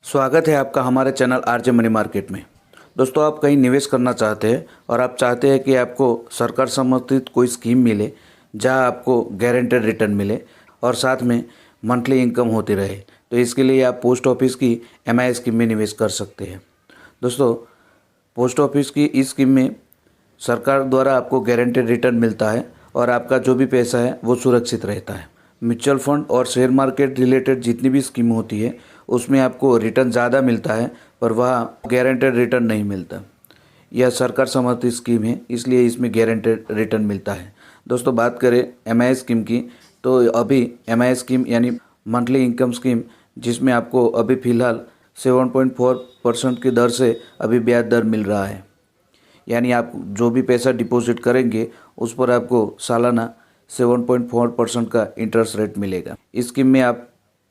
स्वागत है आपका हमारे चैनल आरजे मनी मार्केट में। दोस्तों, आप कहीं निवेश करना चाहते हैं और आप चाहते हैं कि आपको सरकार समर्थित कोई स्कीम मिले जहां आपको गारंटेड रिटर्न मिले और साथ में मंथली इनकम होती रहे, तो इसके लिए आप पोस्ट ऑफिस की एमआई स्कीम में निवेश कर सकते हैं। दोस्तों, पोस्ट ऑफिस की इस स्कीम में सरकार द्वारा आपको गारंटेड रिटर्न मिलता है और आपका जो भी पैसा है वो सुरक्षित रहता है। म्यूचुअल फंड और शेयर मार्केट रिलेटेड जितनी भी स्कीम होती है उसमें आपको रिटर्न ज़्यादा मिलता है, पर वहाँ गारंटेड रिटर्न नहीं मिलता। यह सरकार समर्थित स्कीम है, इसलिए इसमें गारंटेड रिटर्न मिलता है। दोस्तों, बात करें एमआई स्कीम की, तो अभी एमआई स्कीम यानी मंथली इनकम स्कीम, जिसमें आपको अभी फ़िलहाल 7.4% की दर से अभी ब्याज दर मिल रहा है। यानी आप जो भी पैसा डिपॉजिट करेंगे उस पर आपको सालाना 7.4% का इंटरेस्ट रेट मिलेगा। इस स्कीम में आप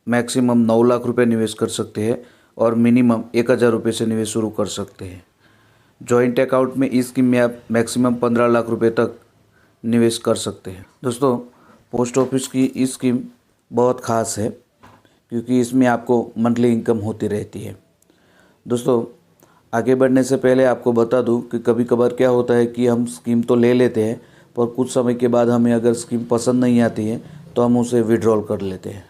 मैक्सिमम 9 लाख रुपए निवेश कर सकते हैं और मिनिमम 1,000 रुपये से निवेश शुरू कर सकते हैं। जॉइंट अकाउंट में इस स्कीम में आप मैक्सिमम 15 लाख रुपए तक निवेश कर सकते हैं। दोस्तों, पोस्ट ऑफिस की इस स्कीम बहुत ख़ास है क्योंकि इसमें आपको मंथली इनकम होती रहती है। दोस्तों, आगे बढ़ने से पहले आपको बता दूं कि कभी कभार क्या होता है कि हम स्कीम तो ले लेते हैं, पर कुछ समय के बाद हमें अगर स्कीम पसंद नहीं आती है तो हम उसे विड्रॉल कर लेते हैं।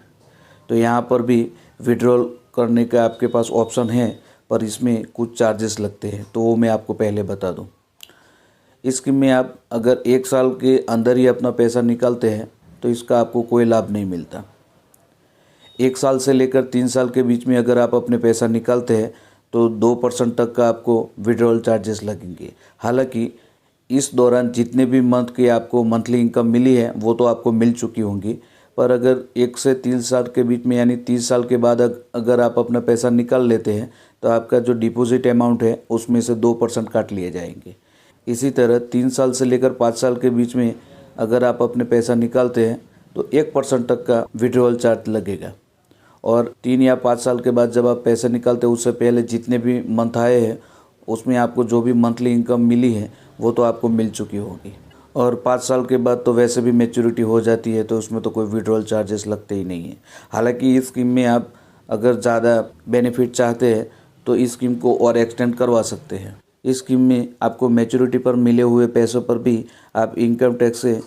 तो यहाँ पर भी विड्रॉल करने का आपके पास ऑप्शन है, पर इसमें कुछ चार्जेस लगते हैं, तो वो मैं आपको पहले बता दूं। इस स्कीम में आप अगर 1 साल के अंदर ही अपना पैसा निकालते हैं तो इसका आपको कोई लाभ नहीं मिलता। 1 साल से लेकर 3 साल के बीच में अगर आप अपने पैसा निकालते हैं तो 2% तक का आपको विड्रॉल चार्जेस लगेंगे। हालांकि इस दौरान जितने भी मंथ की आपको मंथली इनकम मिली है वो तो आपको मिल चुकी होंगी, पर अगर 1 से 3 साल के बीच में यानी 30 साल के बाद अगर आप अपना पैसा निकाल लेते हैं तो आपका जो डिपॉजिट अमाउंट है उसमें से 2% काट लिए जाएंगे। इसी तरह 3 साल से लेकर 5 साल के बीच में अगर आप अपने पैसा निकालते हैं तो 1% तक का विड्रॉल चार्ज लगेगा। और 3 या 5 साल के बाद जब आप पैसे निकालते हैं उससे पहले जितने भी मंथ आए हैं उसमें आपको जो भी मंथली इनकम मिली है वो तो आपको मिल चुकी होगी। और 5 साल के बाद तो वैसे भी मैच्योरिटी हो जाती है, तो उसमें तो कोई विड्रॉल चार्जेस लगते ही नहीं है। हालांकि इस स्कीम में आप अगर ज़्यादा बेनिफिट चाहते हैं तो इस स्कीम को और एक्सटेंड करवा सकते हैं। इस स्कीम में आपको मैच्योरिटी पर मिले हुए पैसों पर भी आप इनकम टैक्स से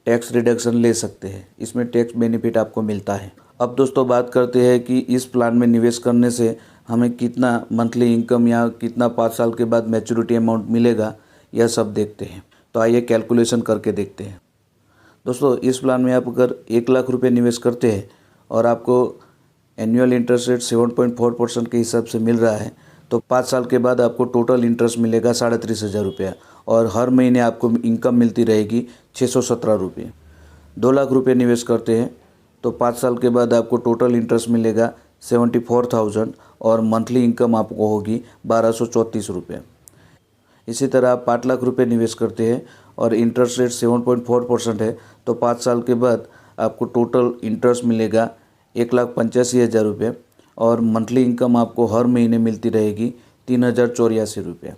टैक्स रिडक्शन ले सकते हैं। इसमें टैक्स बेनिफिट आपको मिलता है। अब दोस्तों, बात करते हैं कि इस प्लान में निवेश करने से हमें कितना मंथली इनकम या कितना 5 साल के बाद मैच्योरिटी अमाउंट मिलेगा, यह सब देखते हैं। तो आइए कैलकुलेशन करके देखते हैं। दोस्तों, इस प्लान में आप अगर 1 लाख रुपए निवेश करते हैं और आपको एनुअल इंटरेस्ट रेट 7.4% के हिसाब से मिल रहा है, तो 5 साल के बाद आपको टोटल इंटरेस्ट मिलेगा 33,500 रुपया और हर महीने आपको इनकम मिलती रहेगी 617 रुपये। 2 लाख रुपये निवेश करते हैं तो 5 साल के बाद आपको टोटल इंटरेस्ट मिलेगा 74,000 और मंथली इनकम आपको होगी 1,234 रुपये। इसी तरह आप 5 लाख रुपए निवेश करते हैं और इंटरेस्ट रेट 7.4% है, तो 5 साल के बाद आपको टोटल इंटरेस्ट मिलेगा 1,85,000 रुपये और मंथली इनकम आपको हर महीने मिलती रहेगी 3,084 रुपये।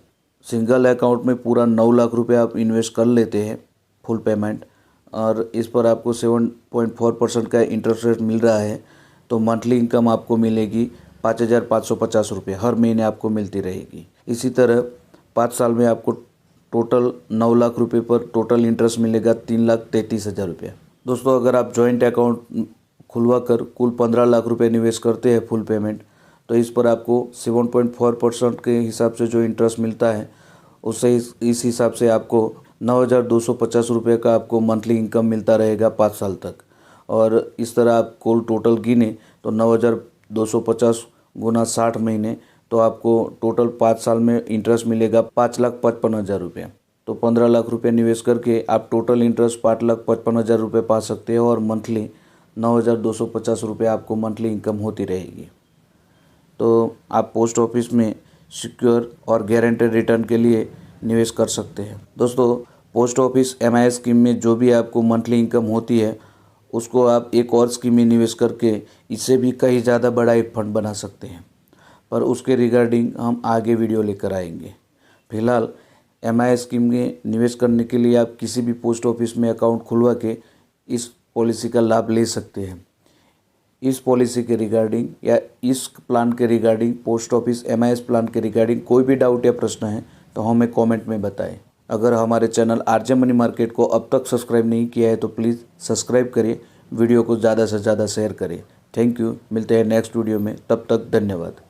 सिंगल अकाउंट में पूरा 9 लाख रुपये आप इन्वेस्ट कर लेते हैं फुल पेमेंट और इस पर आपको 7.4% का इंटरेस्ट रेट मिल रहा है, तो मंथली इनकम आपको मिलेगी 5,550 रुपये, हर महीने आपको मिलती रहेगी। इसी तरह 5 साल में आपको टोटल 9 लाख रुपए पर टोटल इंटरेस्ट मिलेगा 3,33,000 रुपये। दोस्तों, अगर आप जॉइंट अकाउंट खुलवा कर कुल 15 लाख रुपए निवेश करते हैं फुल पेमेंट, तो इस पर आपको 7.4% के हिसाब से जो इंटरेस्ट मिलता है उससे इस हिसाब से आपको 9,250 रुपये का आपको मंथली इनकम मिलता रहेगा 5 साल तक। और इस तरह आप कुल टोटल गिने तो 9,250 गुना 60 महीने, तो आपको टोटल 5 साल में इंटरेस्ट मिलेगा 5,55,000 रुपये। तो 15 लाख रुपये निवेश करके आप टोटल इंटरेस्ट 5,55,000 रुपये पा सकते हैं और मंथली 9,250 रुपये आपको मंथली इनकम होती रहेगी। तो आप पोस्ट ऑफिस में सिक्योर और गारंटेड रिटर्न के लिए निवेश कर सकते हैं। दोस्तों, पोस्ट ऑफिस एमआई स्कीम में जो भी आपको मंथली इनकम होती है उसको आप एक और स्कीम में निवेश करके इससे भी कहीं ज़्यादा बड़ा एक फंड बना सकते हैं, पर उसके रिगार्डिंग हम आगे वीडियो लेकर आएंगे। फिलहाल एमआई स्कीम में निवेश करने के लिए आप किसी भी पोस्ट ऑफिस में अकाउंट खुलवा के इस पॉलिसी का लाभ ले सकते हैं। इस पॉलिसी के रिगार्डिंग या इस प्लान के regarding, post office MIS plan के रिगार्डिंग कोई भी डाउट या प्रश्न है तो हमें कमेंट में बताएं। अगर हमारे चैनल आरजे मनी मार्केट को अब तक सब्सक्राइब नहीं किया है तो प्लीज़ सब्सक्राइब करिए, वीडियो को ज़्यादा से ज़्यादा शेयर करिए। Thank you. मिलते हैं नेक्स्ट वीडियो में, तब तक धन्यवाद।